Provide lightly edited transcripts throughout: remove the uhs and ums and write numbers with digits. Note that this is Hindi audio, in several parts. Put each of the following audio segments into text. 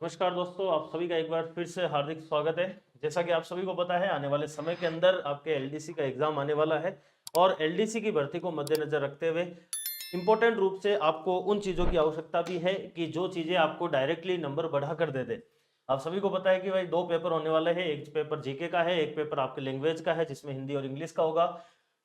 नमस्कार दोस्तों, आप सभी का एक बार फिर से हार्दिक स्वागत है। जैसा कि आप सभी को पता है, आने वाले समय के अंदर आपके एलडीसी का एग्जाम आने वाला है और एलडीसी की भर्ती को मद्देनजर रखते हुए इंपॉर्टेंट रूप से आपको उन चीज़ों की आवश्यकता भी है कि जो चीज़ें आपको डायरेक्टली नंबर बढ़ा कर दे दे। आप सभी को पता है कि भाई दो पेपर होने वाले हैं, एक पेपर जीके का है, एक पेपर आपके लैंग्वेज का है जिसमें हिंदी और इंग्लिश का होगा।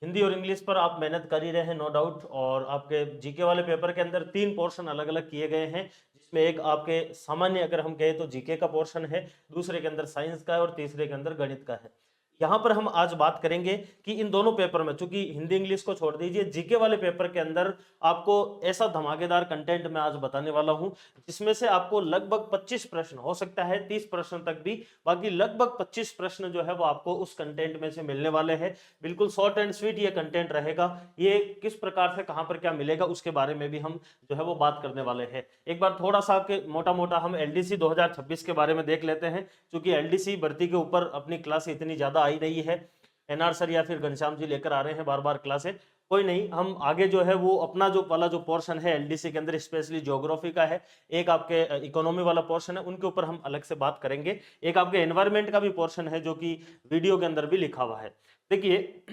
हिंदी और इंग्लिश पर आप मेहनत कर ही रहे हैं नो डाउट, और आपके जीके वाले पेपर के अंदर तीन पोर्शन अलग अलग किए गए हैं, जिसमें एक आपके सामान्य अगर हम कहें तो जीके का पोर्शन है, दूसरे के अंदर साइंस का है और तीसरे के अंदर गणित का है। यहाँ पर हम आज बात करेंगे कि इन दोनों पेपर में, चूंकि हिंदी इंग्लिश को छोड़ दीजिए, जीके वाले पेपर के अंदर आपको ऐसा धमाकेदार कंटेंट मैं आज बताने वाला हूं जिसमें से आपको लगभग 25 प्रश्न, हो सकता है 30 प्रश्न तक भी, बाकी लगभग 25 प्रश्न जो है वो आपको उस कंटेंट में से मिलने वाले हैं। बिल्कुल शॉर्ट एंड स्वीट ये कंटेंट रहेगा। ये किस प्रकार से कहां पर क्या मिलेगा उसके बारे में भी हम जो है वो बात करने वाले हैं। एक बार थोड़ा सा मोटा मोटा हम एलडीसी 2026 के बारे में देख लेते हैं, क्योंकि एलडीसी भर्ती के ऊपर अपनी क्लास इतनी ज्यादा आई रही है। एनआर सर या फिर घनश्याम जी लेकर आ रहे हैं बार बार क्लासे, कोई नहीं, हम आगे जो है वो अपना जो वाला जो पोर्शन है एलडीसी के अंदर स्पेशली ज्योग्राफी का है, एक आपके इकोनॉमी वाला पोर्शन है, उनके ऊपर हम अलग से बात करेंगे। एक आपके एनवायरमेंट का भी पोर्शन है जो कि वीडियो के अंदर भी लिखा हुआ है। देखिए,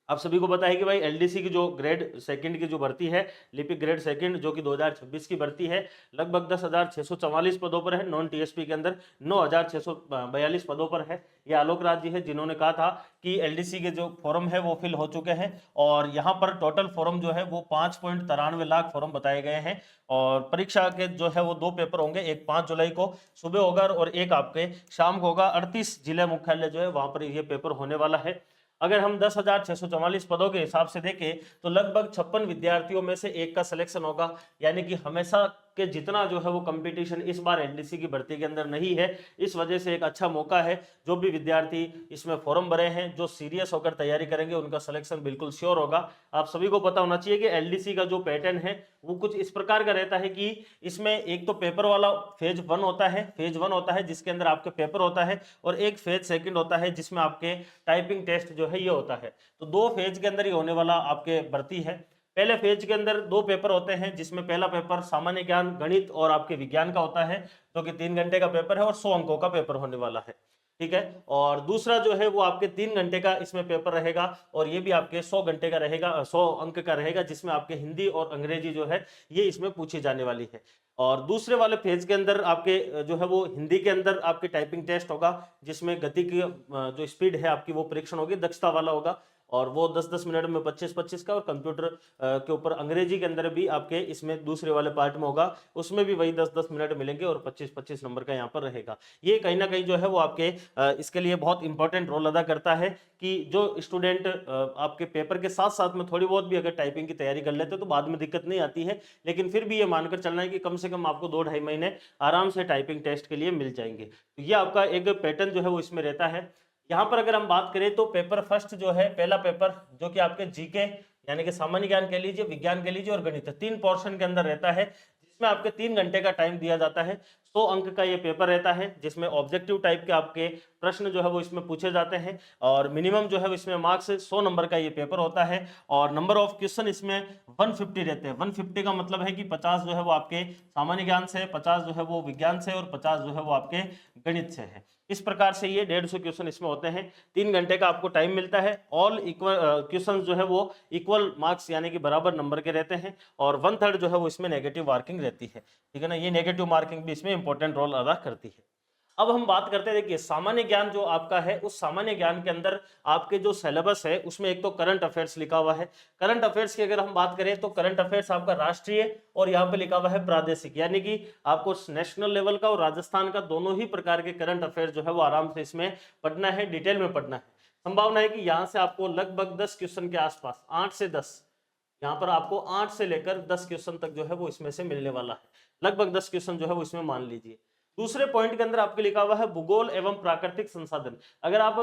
आप सभी को पता है कि भाई एलडीसी की जो ग्रेड सेकंड की जो भर्ती है, लिपिक ग्रेड सेकंड, जो कि 2026 की भर्ती है, लगभग 10,644 पदों पर है। नॉन टीएसपी के अंदर 9,642 पदों पर है। ये आलोक राज जी है जिन्होंने कहा था कि एलडीसी के जो फॉर्म है वो फिल हो चुके हैं, और यहाँ पर टोटल फॉर्म जो है वो 5.93 लाख फॉर्म बताए गए हैं। और परीक्षा के जो है वो दो पेपर होंगे, एक 5 जुलाई को सुबह होगा और एक आपके शाम को होगा। 38 जिला मुख्यालय जो है वहां पर ये पेपर होने वाला है। अगर हम 10,644 पदों के हिसाब से देखें तो लगभग 56 विद्यार्थियों में से एक का सिलेक्शन होगा, यानी कि हमेशा के जितना जो है वो कंपटीशन इस बार एलडीसी की भर्ती के अंदर नहीं है। इस वजह से एक अच्छा मौका है, जो भी विद्यार्थी इसमें फॉर्म भरे हैं, जो सीरियस होकर तैयारी करेंगे उनका सिलेक्शन बिल्कुल श्योर होगा। आप सभी को पता होना चाहिए कि एलडीसी का जो पैटर्न है वो कुछ इस प्रकार का रहता है कि इसमें एक तो पेपर वाला फेज वन होता है, जिसके अंदर आपके पेपर होता है, और एक फेज सेकंड होता है जिसमें आपके टाइपिंग टेस्ट जो है ये होता है। तो दो फेज के अंदर ही होने वाला आपके भर्ती है। पहले फेज के अंदर दो पेपर होते हैं, जिसमें पहला पेपर सामान्य ज्ञान, गणित और आपके विज्ञान का होता है, जो कि 3 घंटे का पेपर है और 100 अंकों का पेपर होने वाला है। ठीक है। और दूसरा जो है वो आपके 3 घंटे का इसमें पेपर रहेगा, और ये भी आपके 100 घंटे का रहेगा, 100 अंक का रहेगा, जिसमें आपके हिंदी और अंग्रेजी जो है ये इसमें पूछी जाने वाली है। और दूसरे वाले फेज के अंदर आपके जो है वो हिंदी के अंदर आपके टाइपिंग टेस्ट होगा, जिसमें गति की जो स्पीड है आपकी वो परीक्षण होगी, दक्षता वाला होगा, और वो 10-10 मिनट में 25-25 का। और कंप्यूटर के ऊपर अंग्रेजी के अंदर भी आपके इसमें दूसरे वाले पार्ट में होगा, उसमें भी वही 10-10 मिनट मिलेंगे और 25-25 नंबर का यहाँ पर रहेगा। ये कहीं ना कहीं जो है वो आपके इसके लिए बहुत इंपॉर्टेंट रोल अदा करता है कि जो स्टूडेंट आपके पेपर के साथ साथ में थोड़ी बहुत भी अगर टाइपिंग की तैयारी कर लेते तो बाद में दिक्कत नहीं आती है, लेकिन फिर भी ये मानकर चलना है कि कम से कम आपको 2-2.5 महीने आराम से टाइपिंग टेस्ट के लिए मिल जाएंगे। तो ये आपका एक पैटर्न जो है वो इसमें रहता है। यहाँ पर अगर हम बात करें तो पेपर फर्स्ट जो है, पहला पेपर जो कि आपके जीके यानी कि सामान्य ज्ञान कह लीजिए, विज्ञान कह लीजिए और गणित, तीन पोर्शन के अंदर रहता है, जिसमें आपके 3 घंटे का टाइम दिया जाता है। 100 अंक का ये पेपर रहता है, जिसमें ऑब्जेक्टिव टाइप के आपके प्रश्न जो है वो इसमें पूछे जाते हैं, और मिनिमम जो है इसमें मार्क्स 100 नंबर का ये पेपर होता है। और नंबर ऑफ क्वेश्चन इसमें 150 रहते हैं। 150 का मतलब है कि 50 जो है वो आपके सामान्य ज्ञान से, 50 जो है वो विज्ञान से, और 50 जो है वो आपके गणित से है। इस प्रकार से ये 150 क्वेश्चन इसमें होते हैं। 3 घंटे का आपको टाइम मिलता है। ऑल इक्वल क्वेश्चन जो है वो इक्वल मार्क्स यानी कि बराबर नंबर के रहते हैं, और 1/3 जो है वो इसमें नेगेटिव मार्किंग रहती है। ठीक है ना, ये नेगेटिव मार्किंग भी इसमें इंपॉर्टेंट रोल अदा करती है। अब हम बात करते हैं, देखिए सामान्य ज्ञान जो आपका है, उस सामान्य ज्ञान के अंदर आपके जो सिलेबस है उसमें एक तो करंट अफेयर्स लिखा हुआ है। करंट अफेयर्स की अगर हम बात करें तो करंट अफेयर्स आपका राष्ट्रीय और यहाँ पे लिखा हुआ है प्रादेशिक, यानी कि आपको नेशनल लेवल का और राजस्थान का दोनों ही प्रकार के करंट अफेयर जो है वो आराम से इसमें पढ़ना है, डिटेल में पढ़ना है। संभावना है कि यहाँ से आपको लगभग 10 क्वेश्चन के आसपास, 8 से 10, यहाँ पर आपको 8 से लेकर 10 क्वेश्चन तक जो है वो इसमें से मिलने वाला है। लगभग 10 क्वेश्चन जो है वो इसमें मान लीजिए। दूसरे पॉइंट के अंदर आपके लिखा हुआ है भूगोल एवं प्राकृतिक संसाधन। अगर आप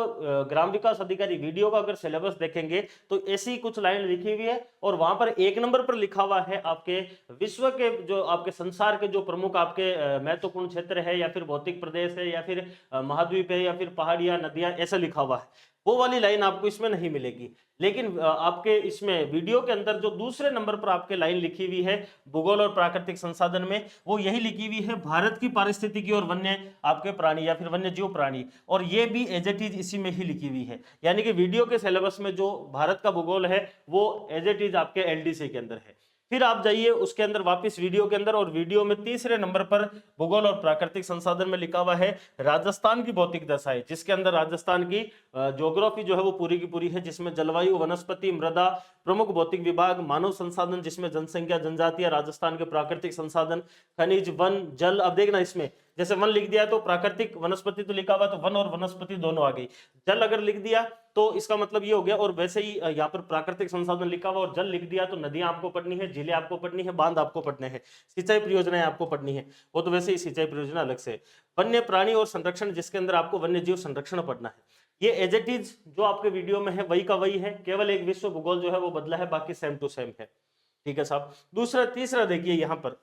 ग्राम विकास अधिकारी वीडियो का अगर सिलेबस देखेंगे तो ऐसी कुछ लाइन लिखी हुई है, और वहां पर 1 नंबर पर लिखा हुआ है आपके विश्व के जो आपके संसार के जो प्रमुख आपके महत्वपूर्ण क्षेत्र है, या फिर भौतिक प्रदेश है, या फिर महाद्वीप है, या फिर पहाड़ियां, नदियां, ऐसा लिखा हुआ है। वो वाली लाइन आपको इसमें नहीं मिलेगी। लेकिन आपके इसमें वीडियो के अंदर जो दूसरे नंबर पर आपके लाइन लिखी हुई है भूगोल और प्राकृतिक संसाधन में, वो यही लिखी हुई है भारत की पारिस्थितिकी और वन्य आपके प्राणी या फिर वन्य जीव प्राणी, और ये भी एज इट इज इसी में ही लिखी हुई है। यानी कि वीडियो के सिलेबस में जो भारत का भूगोल है वो एज इट इज आपके एलडीसी के अंदर है। फिर आप जाइए उसके अंदर वापस वीडियो के अंदर, और वीडियो में तीसरे नंबर पर भूगोल और प्राकृतिक संसाधन में लिखा हुआ है राजस्थान की भौतिक दशाएं, जिसके अंदर राजस्थान की ज्योग्राफी जो है वो पूरी की पूरी है, जिसमें जलवायु, वनस्पति, मृदा, प्रमुख भौतिक विभाग, मानव संसाधन जिसमें जनसंख्या, जनजातियां, राजस्थान के प्राकृतिक संसाधन, खनिज, वन, जल। अब देखना इसमें जैसे वन लिख दिया तो प्राकृतिक, वनस्पति तो लिखा हुआ तो वन और वनस्पति दोनों आ गई। जल अगर लिख दिया तो इसका मतलब ये हो गया, और वैसे ही यहाँ पर प्राकृतिक संसाधन लिखा हुआ और जल लिख दिया तो नदियां आपको पढ़नी है, झीलें आपको पढ़नी है, बांध आपको पढ़ने हैं, सिंचाई परियोजनाएं आपको पढ़नी है, वो तो वैसे ही सिंचाई परियोजना अलग से। वन्य प्राणी और संरक्षण, जिसके अंदर आपको वन्य जीव संरक्षण पढ़ना है। ये एज इट इज जो आपके वीडियो में है वही का वही है, केवल एक विश्व भूगोल जो है वो बदला है, बाकी सेम टू सेम है। ठीक है साहब। तीसरा देखिए यहाँ पर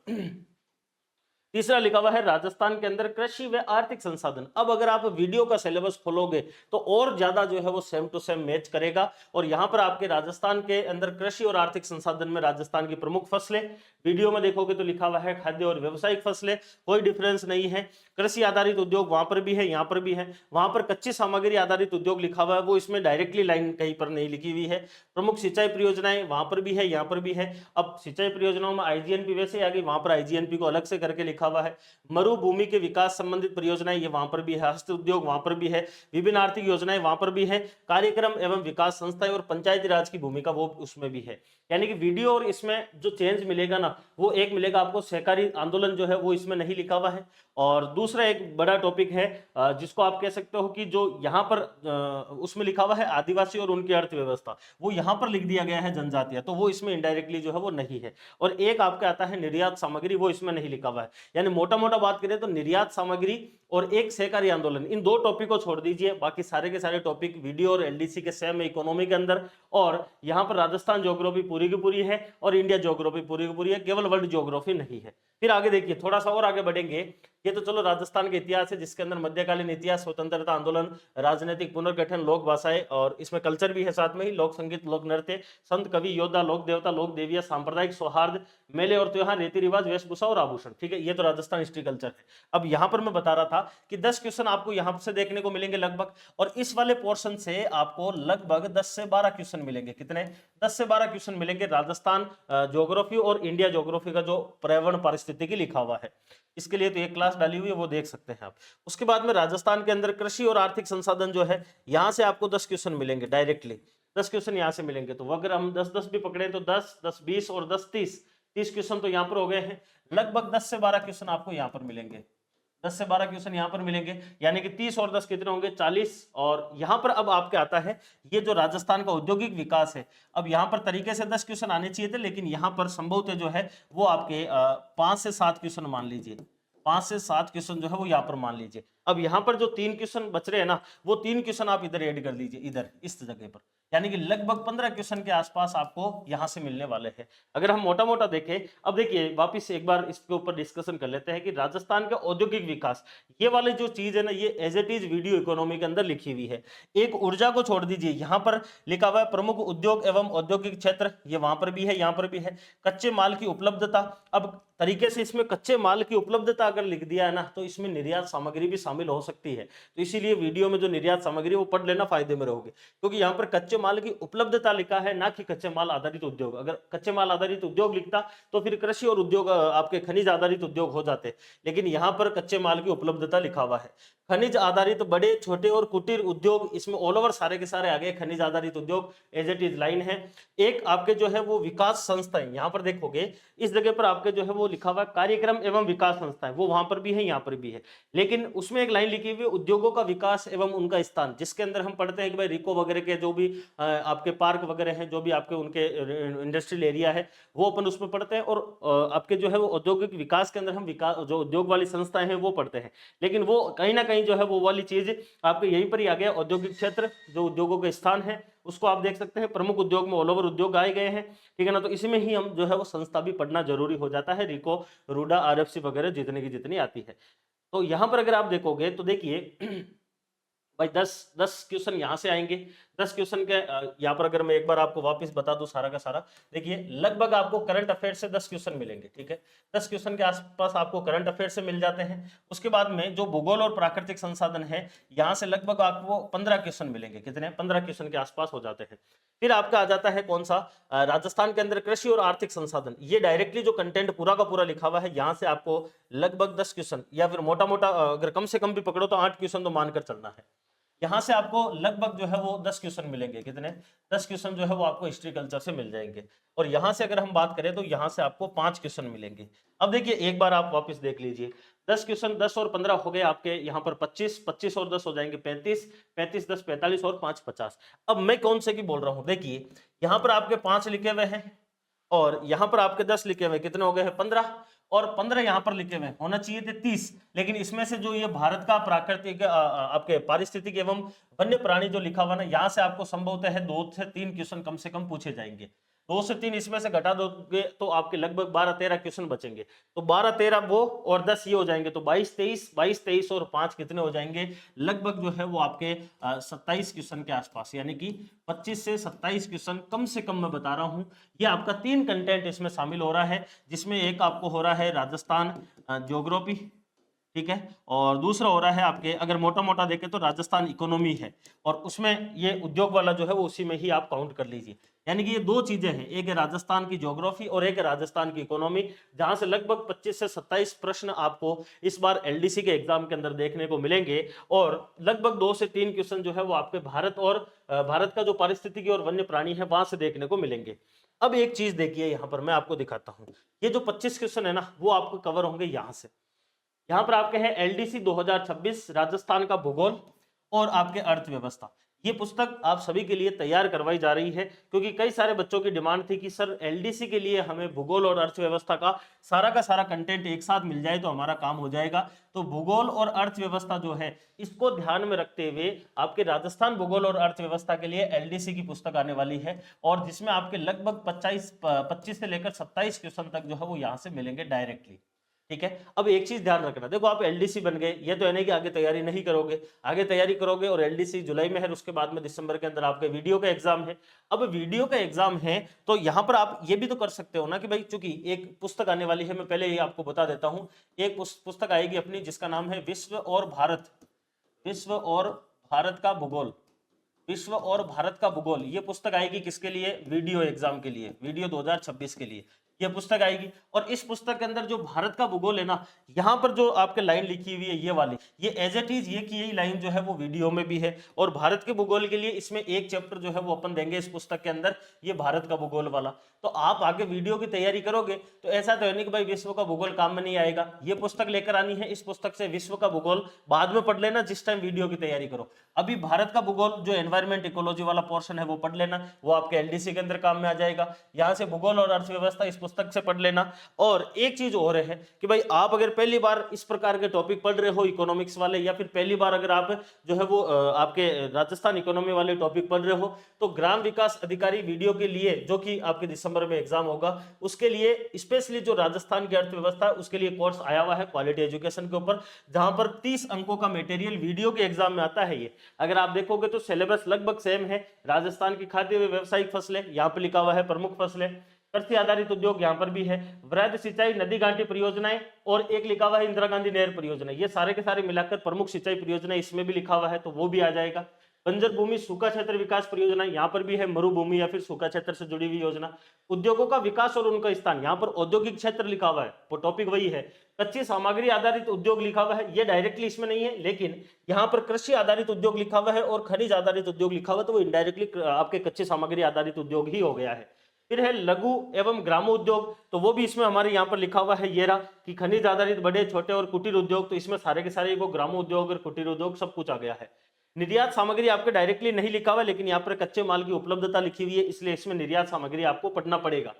तीसरा लिखा हुआ है राजस्थान के अंदर कृषि व आर्थिक संसाधन। अब अगर आप वीडियो का सिलेबस खोलोगे तो और ज्यादा जो है वो सेम टू सेम मैच करेगा, और यहां पर आपके राजस्थान के अंदर कृषि और आर्थिक संसाधन में राजस्थान की प्रमुख फसलें, वीडियो में देखोगे तो लिखा हुआ है खाद्य और व्यवसायिक फसलें, कोई डिफरेंस नहीं है। कृषि आधारित उद्योग वहां पर भी है, यहाँ पर भी है। वहां पर कच्ची सामग्री आधारित उद्योग लिखा हुआ है, वो इसमें डायरेक्टली लाइन कहीं पर नहीं लिखी हुई है। प्रमुख सिंचाई परियोजनाएं वहां पर भी है, यहाँ पर भी है। अब सिंचाई परियोजनाओं में आईजीएनपी वैसे आ गई, वहां पर आईजीएनपी को अलग से करके लिखा हुआ है। मरुभूमि के विकास संबंधित परियोजनाएं ये वहां पर भी है, हस्त उद्योग वहां पर भी है, विभिन्न आर्थिक योजनाएं वहां पर भी है, कार्यक्रम एवं विकास संस्थाएं और पंचायती राज की भूमिका वो उसमें भी है। यानी कि वीडियो और इसमें जो चेंज मिलेगा ना, वो एक मिलेगा आपको सहकारी आंदोलन जो है वो इसमें नहीं लिखा हुआ है। और दूसरा एक बड़ा टॉपिक है जिसको आप कह सकते हो कि जो यहाँ पर उसमें लिखा हुआ है आदिवासी और उनकी अर्थव्यवस्था, वो यहाँ पर लिख दिया गया है जनजातियां, तो वो इसमें इनडायरेक्टली जो है वो नहीं है। और एक आपका आता है निर्यात सामग्री, वो इसमें नहीं लिखा हुआ है। यानी मोटा मोटा बात करें तो निर्यात सामग्री और एक सहकारी आंदोलन, इन दो टॉपिक को छोड़ दीजिए, बाकी सारे के सारे टॉपिक वीडियो और एलडीसी के सेम इकोनॉमी के अंदर। और यहाँ पर राजस्थान ज्योग्राफी पूरी की पूरी है और इंडिया ज्योग्राफी पूरी की पूरी है, केवल वर्ल्ड ज्योग्राफी नहीं है। फिर आगे देखिए, थोड़ा सा और आगे बढ़ेंगे। ये तो चलो राजस्थान के इतिहास है, जिसके अंदर मध्यकालीन इतिहास, स्वतंत्रता आंदोलन, राजनीतिक पुनर्गठन, लोक भाषाएं, और इसमें कल्चर भी है साथ में ही, लोक संगीत, लोक नृत्य, संत कवि योद्धा, लोक देवता, लोक देविया, सांप्रदायिक सौहार्द, मेले और त्योहार, रीति रिवाज, वेशभूषा और आभूषण। ठीक है, ये तो राजस्थान हिस्ट्री कल्चर है। अब यहाँ पर मैं बता रहा था कि 10 क्वेश्चन आपको यहाँ से देखने को मिलेंगे लगभग, और इस वाले पोर्शन से आपको लगभग 10 से 12 क्वेश्चन मिलेंगे। कितने? 10 से 12 क्वेश्चन मिलेंगे राजस्थान ज्योग्राफी और इंडिया ज्योग्राफी का जो पर्यावरण पारिस्थितिकी लिखा हुआ है। इसके लिए तो एक क्लास डाली हुई है, वो देख सकते हैं आप। उसके बाद में राजस्थान के अंदर कृषि और आर्थिक संसाधन जो है, यहाँ से आपको 10 क्वेश्चन मिलेंगे डायरेक्टली। 10 क्वेश्चन यहाँ से मिलेंगे। तो अगर हम 10-10 भी पकड़े तो 10, 10, 20 और 10, 30 क्वेश्चन तो यहाँ पर हो गए हैं। लगभग 10 से 12 क्वेश्चन आपको यहाँ पर मिलेंगे। 10 से 12 क्वेश्चन यहाँ पर मिलेंगे, यानी कि 30 और 10 कितने होंगे? 40। और यहाँ पर अब आपके आता है ये जो राजस्थान का औद्योगिक विकास है। अब यहाँ पर तरीके से 10 क्वेश्चन आने चाहिए थे, लेकिन यहाँ पर संभवतः जो है वो आपके 5 से 7 क्वेश्चन मान लीजिए, 5 से 7 क्वेश्चन जो है वो यहाँ पर मान लीजिए। अब यहाँ पर जो 3 क्वेश्चन बच रहे हैं ना, वो 3 क्वेश्चन आप इधर ऐड कर लीजिए, इधर इस जगह पर, यानी कि लगभग 15 क्वेश्चन के आसपास आपको यहाँ से मिलने वाले हैं। अगर हम मोटा मोटा देखें, अब देखिए वापिस एक बार इसके ऊपर डिस्कशन कर लेते हैं कि राजस्थान का औद्योगिक विकास, ये वाली जो चीज है ना, ये as it is video economy के अंदर लिखी हुई है। एक ऊर्जा को छोड़ दीजिए, यहाँ पर लिखा हुआ है प्रमुख उद्योग एवं औद्योगिक क्षेत्र, ये वहां पर भी है, यहाँ पर भी है। कच्चे माल की उपलब्धता, अब तरीके से इसमें कच्चे माल की उपलब्धता अगर लिख दिया है ना, तो इसमें निर्यात सामग्री भी शामिल हो सकती है। तो इसीलिए वीडियो में जो निर्यात सामग्री वो पढ़ लेना, फायदे में रहोगे, क्योंकि यहाँ पर कच्चे माल की उपलब्धता लिखा है, ना कि कच्चे माल आधारित उद्योग। अगर कच्चे माल आधारित उद्योग लिखता तो फिर कृषि और उद्योग आपके खनिज आधारित उद्योग हो जाते, लेकिन यहाँ पर कच्चे माल की उपलब्धता लिखा हुआ है। खनिज आधारित बड़े, छोटे और कुटीर उद्योग, इसमें ऑल ओवर सारे के सारे आ गए खनिज आधारित उद्योग, एज इट इज लाइन है। एक आपके जो है वो विकास संस्थाएं, यहाँ पर देखोगे इस जगह पर आपके जो है वो लिखा हुआ कार्यक्रम एवं विकास संस्थाएं, वो वहां पर भी है, यहाँ पर भी है। लेकिन उसमें एक लाइन लिखी हुई उद्योगों का विकास एवं उनका स्थान, जिसके अंदर हम पढ़ते हैं कि भाई रिको वगैरह के जो भी आपके पार्क वगैरह हैं, जो भी आपके उनके इंडस्ट्रियल एरिया है, वो अपन उसमें पढ़ते हैं। और आपके जो है वो औद्योगिक विकास के अंदर हम विकास, जो उद्योग वाली संस्थाएं हैं वो पढ़ते हैं। लेकिन वो कहीं ना कहीं जो है वो वाली चीज आपके यहीं पर ही आ गया। औद्योगिक क्षेत्र जो उद्योगों के स्थान है, उसको आप देख सकते हैं, प्रमुख उद्योग में ऑल ओवर उद्योग आए गए हैं, ठीक है ना। तो इसमें ही हम जो है वो संस्था भी पढ़ना जरूरी हो जाता है, रिको, रूडा, आरएफसी वगैरह जितने की जितनी आती है। तो यहां पर अगर आप देखोगे तो देखिए भाई 10 क्वेश्चन यहाँ से आएंगे। 10 क्वेश्चन के यहाँ पर अगर मैं एक बार आपको वापस बता दूं सारा का सारा, देखिए लगभग आपको करंट अफेयर से 10 क्वेश्चन मिलेंगे, ठीक है। 10 क्वेश्चन के आसपास आपको करंट अफेयर से मिल जाते हैं। उसके बाद में जो भूगोल और प्राकृतिक संसाधन है, यहाँ से लगभग आपको 15 क्वेश्चन मिलेंगे। कितने? 15 क्वेश्चन के आसपास हो जाते हैं। फिर आपका आ जाता है कौन सा, राजस्थान के अंदर कृषि और आर्थिक संसाधन। ये डायरेक्टली जो कंटेंट पूरा का पूरा लिखा हुआ है, यहाँ से आपको लगभग 10 क्वेश्चन या फिर मोटा मोटा अगर कम से कम भी पकड़ो तो 8 क्वेश्चन तो मानकर चलना है। यहाँ से आपको लगभग जो है वो 10 क्वेश्चन मिलेंगे। कितने? 10 क्वेश्चन जो है वो आपको हिस्ट्री कल्चर से मिल जाएंगे। और यहाँ से अगर हम बात करें तो यहाँ से आपको 5 क्वेश्चन मिलेंगे। अब देखिए एक बार आप वापस देख लीजिए, 10 क्वेश्चन, 10 और 15 हो गए आपके यहाँ पर 25, 25 और 10 हो जाएंगे 35, 35 10 45 और 5 50। अब मैं कौन से की बोल रहा हूँ, देखिए यहाँ पर आपके 5 लिखे हुए हैं और यहाँ पर आपके 10 लिखे हुए, कितने हो गए हैं? 15। और 15 यहाँ पर लिखे हुए, होना चाहिए थे 30, लेकिन इसमें से जो ये भारत का प्राकृतिक आपके पारिस्थितिक एवं वन्य प्राणी जो लिखा हुआ ना, यहाँ से आपको संभवतः है 2 से 3 क्वेश्चन कम से कम पूछे जाएंगे। 2 से 3 इसमें से घटा दोगे तो आपके लगभग 12-13 क्वेश्चन बचेंगे। तो 12-13 वो और 10 ये हो जाएंगे, तो 22-23, 22-23 और 5 कितने हो जाएंगे? लगभग जो है वो आपके 27 क्वेश्चन के आसपास, यानी कि 25 से 27 क्वेश्चन कम से कम मैं बता रहा हूं। ये आपका 3 कंटेंट इसमें शामिल हो रहा है, जिसमें एक आपको हो रहा है राजस्थान ज्योग्राफी, ठीक है, और दूसरा हो रहा है आपके अगर मोटा मोटा देखें तो राजस्थान इकोनॉमी है, और उसमें ये उद्योग वाला जो है वो उसी में ही आप काउंट कर लीजिए। यानी कि ये 2 चीजें हैं, एक है राजस्थान की ज्योग्राफी और एक है राजस्थान की इकोनॉमी, जहां से लगभग 25 से 27 प्रश्न आपको इस बार एलडीसी के एग्जाम के अंदर देखने को मिलेंगे। और लगभग 2 से 3 क्वेश्चन जो है वो आपके भारत और भारत का जो पारिस्थितिकी और वन्य प्राणी है वहां से देखने को मिलेंगे। अब एक चीज देखिए यहाँ पर मैं आपको दिखाता हूँ, ये जो 25 क्वेश्चन है ना वो आपको कवर होंगे यहाँ से। यहाँ पर आपके हैं एलडीसी 2026 राजस्थान का भूगोल और आपके अर्थव्यवस्था। ये पुस्तक आप सभी के लिए तैयार करवाई जा रही है, क्योंकि कई सारे बच्चों की डिमांड थी कि सर एलडीसी के लिए हमें भूगोल और अर्थव्यवस्था का सारा कंटेंट एक साथ मिल जाए तो हमारा काम हो जाएगा। तो भूगोल और अर्थव्यवस्था जो है इसको ध्यान में रखते हुए आपके राजस्थान भूगोल और अर्थव्यवस्था के लिए एलडीसी की पुस्तक आने वाली है, और जिसमें आपके लगभग 25 से लेकर 27 क्वेश्चन तक जो है वो यहाँ से मिलेंगे डायरेक्टली, ठीक है। अब एक चीज ध्यान रखना, देखो आप एलडीसी बन गए, ये तो है नहीं कि आगे तैयारी नहीं करोगे, आगे तैयारी करोगे, और एलडीसी जुलाई में है, उसके बाद में दिसंबर के अंदर आपके वीडियो का एग्जाम है। अब वीडियो का एग्जाम है तो यहाँ पर आप ये भी तो कर सकते हो ना कि भाई चूंकि एक पुस्तक आने वाली है, मैं पहले ये आपको बता देता हूँ, एक पुस्तक आएगी अपनी जिसका नाम है विश्व और भारत, विश्व और भारत का भूगोल, विश्व और भारत का भूगोल। ये पुस्तक आएगी किसके लिए? वीडियो एग्जाम के लिए, वीडियो 2026 के लिए ये पुस्तक आएगी। और इस पुस्तक के अंदर जो भारत का भूगोल है ना, यहाँ पर जो आपके लाइन लिखी हुई है ये वाली, ये एज इट इज ये की यही लाइन जो है वो वीडियो में भी है। और भारत के भूगोल के लिए इसमें एक चैप्टर जो है वो अपन देंगे इस पुस्तक के अंदर, ये भारत का भूगोल वाला। तो आप आगे वीडियो की तैयारी करोगे तो ऐसा तो है नहीं कि भाई विश्व का भूगोल काम में नहीं आएगा, ये पुस्तक लेकर आनी है, इस पुस्तक से विश्व का भूगोल बाद में पढ़ लेना जिस टाइम वीडियो की तैयारी करो। अभी भारत का भूगोल जो एनवायरमेंट इकोलॉजी वाला पोर्शन है वो पढ़ लेना, वो आपके एलडीसी के अंदर काम में आ जाएगा। यहाँ से भूगोल और अर्थव्यवस्था इस पुस्तक से पढ़ लेना। और एक चीज और है कि भाई आप अगर पहली बार इस प्रकार के टॉपिक पढ़ रहे हो इकोनॉमिक्स वाले, या फिर पहली बार अगर आप जो है वो आपके राजस्थान इकोनॉमी वाले टॉपिक पढ़ रहे हो, तो ग्राम विकास अधिकारी वीडियो के लिए जो कि आपके दिसंबर में एग्जाम होगा, उसके लिए स्पेशली जो राजस्थान की अर्थव्यवस्था उसके लिए कोर्स आया हुआ है क्वालिटी एजुकेशन के ऊपर, जहां पर 30 अंकों का मटेरियल वीडियो के एग्जाम में आता है। ये अगर आप देखोगे तो सिलेबस लगभग सेम है। राजस्थान की खाद्य व व्यावसायिक फसलें यहाँ पे लिखा हुआ है, प्रमुख फसलें, कृषि आधारित उद्योग यहाँ पर भी है, वृहद सिंचाई नदी घाटी परियोजनाएं, और एक लिखा हुआ है इंदिरा गांधी नहर परियोजना। ये सारे के सारे मिलाकर प्रमुख सिंचाई परियोजना इसमें भी लिखा हुआ है, तो वो भी आ जाएगा। बंजर भूमि सूखा क्षेत्र विकास परियोजना यहाँ पर भी है, मरुभूमि या फिर सूखा क्षेत्र से जुड़ी हुई योजना। उद्योगों का विकास और उनका स्थान, यहाँ पर औद्योगिक क्षेत्र लिखा हुआ है, वो टॉपिक वही है। कच्ची सामग्री आधारित उद्योग लिखा हुआ है, ये डायरेक्टली इसमें नहीं है, लेकिन यहाँ पर कृषि आधारित उद्योग लिखा हुआ है और खनिज आधारित उद्योग लिखा हुआ है, तो वो इनडायरेक्टली आपके कच्ची सामग्री आधारित उद्योग ही हो गया है। फिर है लघु एवं ग्रामो उद्योग, तो वो भी इसमें हमारे यहाँ पर लिखा हुआ है, ये रहा कि खनिज आधारित बड़े छोटे और कुटीर उद्योग, तो इसमें सारे के सारे वो ग्रामो उद्योग और कुटीर उद्योग सब कुछ आ गया है। निर्यात सामग्री आपके डायरेक्टली नहीं लिखा हुआ, लेकिन यहाँ पर कच्चे माल की उपलब्धता लिखी हुई है, इसलिए इसमें निर्यात सामग्री आपको पढ़ना पड़ेगा।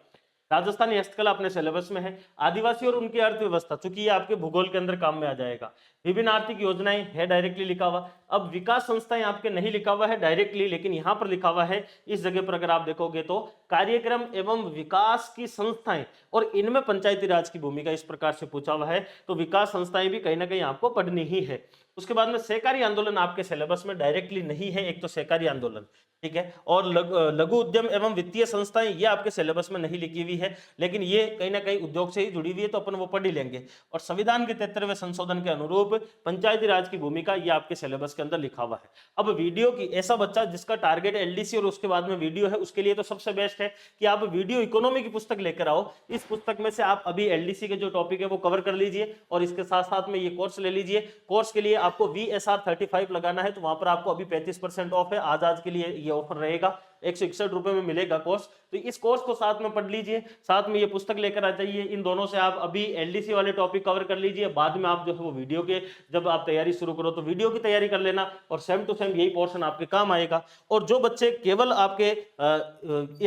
राजस्थानी हस्तकला अपने सिलेबस में है। आदिवासी और उनकी अर्थव्यवस्था, चूंकि ये आपके भूगोल के अंदर काम में आ जाएगा। विभिन्न आर्थिक योजनाएं है डायरेक्टली लिखा हुआ। अब विकास संस्थाएं आपके नहीं लिखा हुआ है डायरेक्टली, लेकिन यहाँ पर लिखा हुआ है इस जगह पर अगर आप देखोगे तो कार्यक्रम एवं विकास की संस्थाएं, और इनमें पंचायती राज की भूमिका इस प्रकार से पूछा हुआ है, तो विकास संस्थाएं भी कहीं ना कहीं आपको पढ़नी ही है। उसके बाद में सहकारी आंदोलन आपके सिलेबस में डायरेक्टली नहीं है, एक तो सहकारी आंदोलन, ठीक है, और लघु उद्यम एवं वित्तीय संस्थाएं ये आपके सिलेबस में नहीं लिखी हुई है, लेकिन ये कहीं ना कहीं उद्योग से ही जुड़ी हुई है, तो अपन वो पढ़ ही लेंगे। और संविधान के 73वें संशोधन के अनुरूप पंचायती राज की भूमिका ये आपके सिलेबस के अंदर लिखा हुआ है। अब वीडियो की, ऐसा बच्चा जिसका टारगेट एलडीसी और उसके बाद में वीडियो है, उसके लिए तो सबसे बेस्ट है कि आप वीडियो इकोनॉमी की पुस्तक लेकर आओ। इस पुस्तक में से आप अभी एलडीसी के जो टॉपिक है वो कवर कर लीजिए, और इसके साथ साथ में ये कोर्स ले लीजिए। कोर्स के लिए आपको VSR 35 लगाना है, तो वहां पर आपको अभी 35% ऑफ है, आज के लिए ये ऑफर रहेगा। 161 रुपए में मिलेगा कोर्स, तो इस कोर्स को साथ में पढ़ लीजिए, साथ में ये पुस्तक लेकर आ जाइए। इन दोनों से आप अभी एलडीसी वाले टॉपिक कवर कर लीजिए, बाद में आप जो है वो वीडियो के, जब आप तैयारी शुरू करो तो वीडियो की तैयारी कर लेना, और सेम टू सेम यही पोर्शन आपके काम आएगा। और जो बच्चे केवल आपके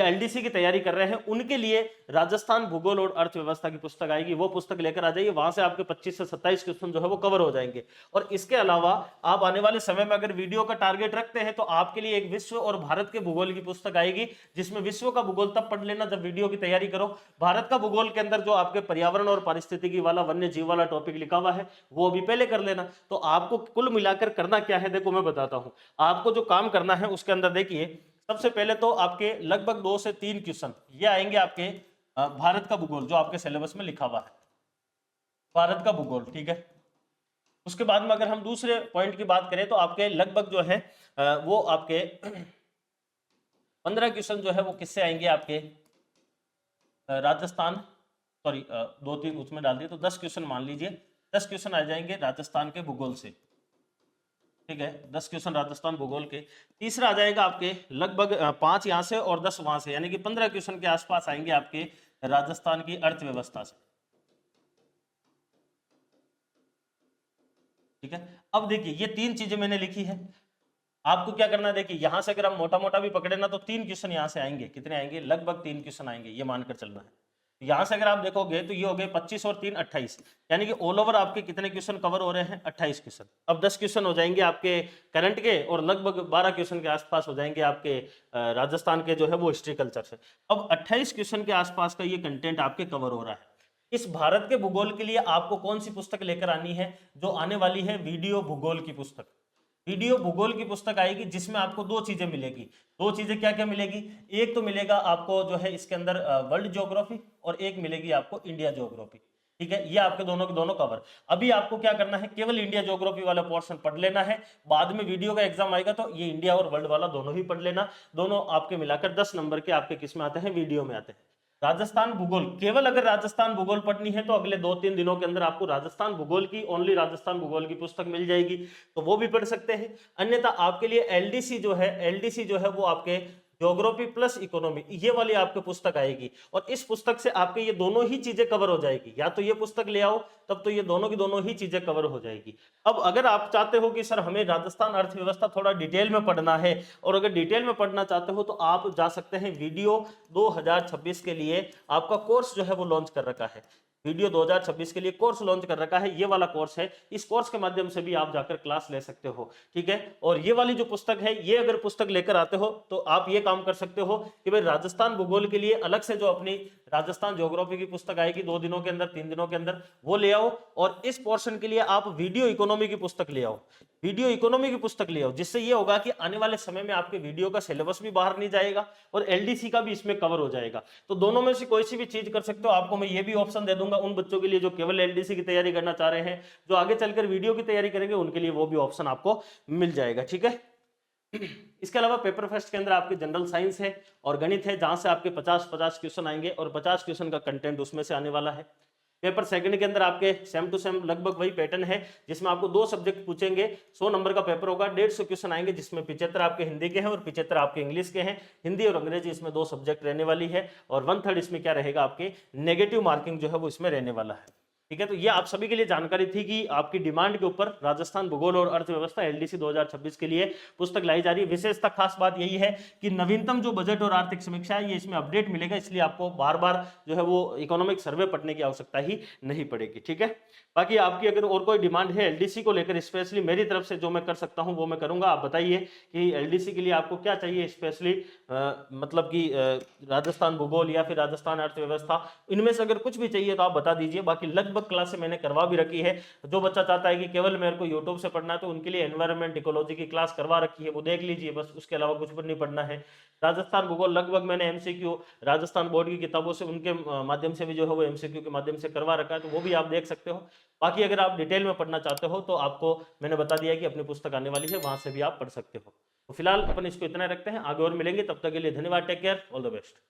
एलडीसी की तैयारी कर रहे हैं, उनके लिए राजस्थान भूगोल और अर्थव्यवस्था की पुस्तक आएगी, वो पुस्तक लेकर आ जाइए। वहां से आपके 25 से 27 क्वेश्चन जो है वो कवर हो जाएंगे। और इसके अलावा आप आने वाले समय में अगर वीडियो का टारगेट रखते हैं, तो आपके लिए एक विश्व और भारत के भूगोल की पुस्तक आएगी, जिसमें विश्व का भूगोल तब पढ़ लेना जब वीडियो की तैयारी करो। भारत का भूगोल के अंदर जो आपके पर्यावरण और पारिस्थितिकी वाला, वन्य जीव वाला टॉपिक लिखा हुआ है, वो अभी पहले कर लेना। तो आपको कुल मिलाकर करना क्या है, देखो मैं बताता हूं आपको जो काम करना है उसके अंदर। देखिए सबसे पहले तो आपके लगभग 2 से 3 क्वेश्चन ये आएंगे आपके भारत का भूगोल, जो आपके सिलेबस में लिखा हुआ है, भारत का भूगोल, ठीक है। उसके बाद में अगर हम दूसरे पॉइंट की बात करें, तो आपके लगभग जो है वो आपके 15 क्वेश्चन जो है वो किससे आएंगे, आपके राजस्थान, सॉरी 2-3 उसमें डाल दिए, तो 10 क्वेश्चन मान लीजिए, 10 क्वेश्चन आ जाएंगे राजस्थान के भूगोल से, ठीक है, 10 क्वेश्चन राजस्थान भूगोल के। तीसरा आ जाएगा आपके लगभग 5 यहाँ से और 10 वहां से, यानी कि 15 क्वेश्चन के आसपास आएंगे आपके राजस्थान की अर्थव्यवस्था से, ठीक है। अब देखिए ये 3 चीजें मैंने लिखी है, आपको क्या करना है, देखिए यहां से अगर हम मोटा मोटा भी पकड़े ना, तो 3 क्वेश्चन यहां से आएंगे। कितने आएंगे, लगभग 3 क्वेश्चन आएंगे, ये मानकर चलना है। यहां से अगर आप देखोगे तो ये हो गए 25 और 3 28, यानी कि ऑल ओवर आपके कितने क्वेश्चन कवर हो रहे हैं, 28 क्वेश्चन। अब 10 क्वेश्चन हो जाएंगे आपके करंट के, और लगभग 12 क्वेश्चन के आसपास हो जाएंगे आपके राजस्थान के जो है वो हिस्ट्री कल्चर से। अब 28 क्वेश्चन के आसपास का ये कंटेंट आपके कवर हो रहा है। इस भारत के भूगोल के लिए आपको कौन सी पुस्तक लेकर आनी है, जो आने वाली है वीडियो भूगोल की पुस्तक। वीडियो भूगोल की पुस्तक आएगी, जिसमें आपको 2 चीजें मिलेगी। 2 चीजें क्या क्या मिलेगी, एक तो मिलेगा आपको जो है इसके अंदर वर्ल्ड ज्योग्राफी, और एक मिलेगी आपको इंडिया ज्योग्राफी, ठीक है। ये आपके दोनों के दोनों कवर। अभी आपको क्या करना है, केवल इंडिया ज्योग्राफी वाला पोर्शन पढ़ लेना है, बाद में वीडियो का एग्जाम आएगा तो ये इंडिया और वर्ल्ड वाला दोनों ही पढ़ लेना। दोनों आपके मिलाकर 10 नंबर के आपके किस में आते हैं, वीडियो में आते हैं। राजस्थान भूगोल, केवल अगर राजस्थान भूगोल पढ़नी है तो अगले 2-3 दिनों के अंदर आपको राजस्थान भूगोल की, ओनली राजस्थान भूगोल की पुस्तक मिल जाएगी, तो वो भी पढ़ सकते हैं। अन्यथा आपके लिए एलडीसी जो है वो आपके ज्योग्राफी प्लस इकोनॉमी, ये वाली आपको पुस्तक आएगी, और इस पुस्तक से आपके ये दोनों ही चीजें कवर हो जाएगी। या तो ये पुस्तक ले आओ, तब तो ये दोनों की दोनों ही चीजें कवर हो जाएगी। अब अगर आप चाहते हो कि सर हमें राजस्थान अर्थव्यवस्था थोड़ा डिटेल में पढ़ना है, और अगर डिटेल में पढ़ना चाहते हो, तो आप जा सकते हैं वीडियो 2026 के लिए आपका कोर्स जो है वो लॉन्च कर रखा है। वीडियो 2026 के लिए कोर्स लॉन्च कर रखा है, ये वाला कोर्स है। इस कोर्स के माध्यम से भी आप जाकर क्लास ले सकते हो, ठीक है। और ये वाली जो पुस्तक है, ये अगर पुस्तक लेकर आते हो तो आप ये काम कर सकते हो कि भाई राजस्थान भूगोल के लिए अलग से जो अपनी राजस्थान ज्योग्राफी की पुस्तक आएगी 2 दिनों के अंदर, 3 दिनों के अंदर, वो ले आओ। और इस पोर्शन के लिए आप वीडियो इकोनॉमी की पुस्तक ले आओ, वीडियो इकोनॉमी की पुस्तक ले आओ, जिससे ये होगा कि आने वाले समय में आपके वीडियो का सिलेबस भी बाहर नहीं जाएगा और एलडीसी का भी इसमें कवर हो जाएगा। तो दोनों में से कोई सी भी चीज कर सकते हो। आपको मैं ये भी ऑप्शन दे दूंगा उन बच्चों के लिए जो केवल एलडीसी की तैयारी करना चाह रहे हैं, जो आगे चलकर वीडियो की तैयारी करेंगे, उनके लिए वो भी ऑप्शन आपको मिल जाएगा, ठीक है। इसके अलावा पेपर फर्स्ट के अंदर आपके जनरल साइंस है और गणित है, जहां से आपके 50-50 क्वेश्चन आएंगे और 50 क्वेश्चन का कंटेंट उसमें से आने वाला है। पेपर सेकंड के अंदर आपके सेम टू सेम लगभग वही पैटर्न है, जिसमें आपको 2 सब्जेक्ट पूछेंगे, 100 नंबर का पेपर होगा, 150 क्वेश्चन आएंगे, जिसमें 75 आपके हिंदी के हैं और 75 आपके इंग्लिश के हैं। हिंदी और अंग्रेजी इसमें 2 सब्जेक्ट रहने वाली है, और 1/3 इसमें क्या रहेगा, आपके नेगेटिव मार्किंग जो है वो इसमें रहने वाला है। ठीक है, तो ये आप सभी के लिए जानकारी थी कि आपकी डिमांड के ऊपर राजस्थान भूगोल और अर्थव्यवस्था एलडीसी 2026 के लिए पुस्तक लाई जा रही है। विशेषता खास बात यही है कि नवीनतम जो बजट और आर्थिक समीक्षा है ये इसमें अपडेट मिलेगा, इसलिए आपको बार बार जो है वो इकोनॉमिक सर्वे पढ़ने की आवश्यकता ही नहीं पड़ेगी। ठीक है, बाकी आपकी अगर और कोई डिमांड है एलडीसी को लेकर, स्पेशली मेरी तरफ से जो मैं कर सकता हूं वो मैं करूंगा। आप बताइए कि एलडीसी के लिए आपको क्या चाहिए, स्पेशली मतलब कि राजस्थान भूगोल या फिर राजस्थान अर्थव्यवस्था, इनमें से अगर कुछ भी चाहिए तो आप बता दीजिए। बाकी लगभग क्लासें मैंने करवा भी रखी है। जो बच्चा चाहता है कि केवल मेरे को यूट्यूब से पढ़ना है तो उनके लिए एनवायरमेंट इकोलॉजी की क्लास करवा रखी है, वो देख लीजिए बस, उसके अलावा कुछ भी नहीं पढ़ना है। राजस्थान भूगोल लगभग मैंने एमसीक्यू राजस्थान बोर्ड की किताबों से, उनके माध्यम से भी जो है वो एमसीक्यू के माध्यम से करवा रखा है, तो वो भी आप देख सकते हो। बाकी अगर आप डिटेल में पढ़ना चाहते हो तो आपको मैंने बता दिया कि अपनी पुस्तक आने वाली है, वहां से भी आप पढ़ सकते हो। तो फिलहाल अपन इसको इतना रखते हैं, आगे और मिलेंगे, तब तक के लिए धन्यवाद, take care, all the best.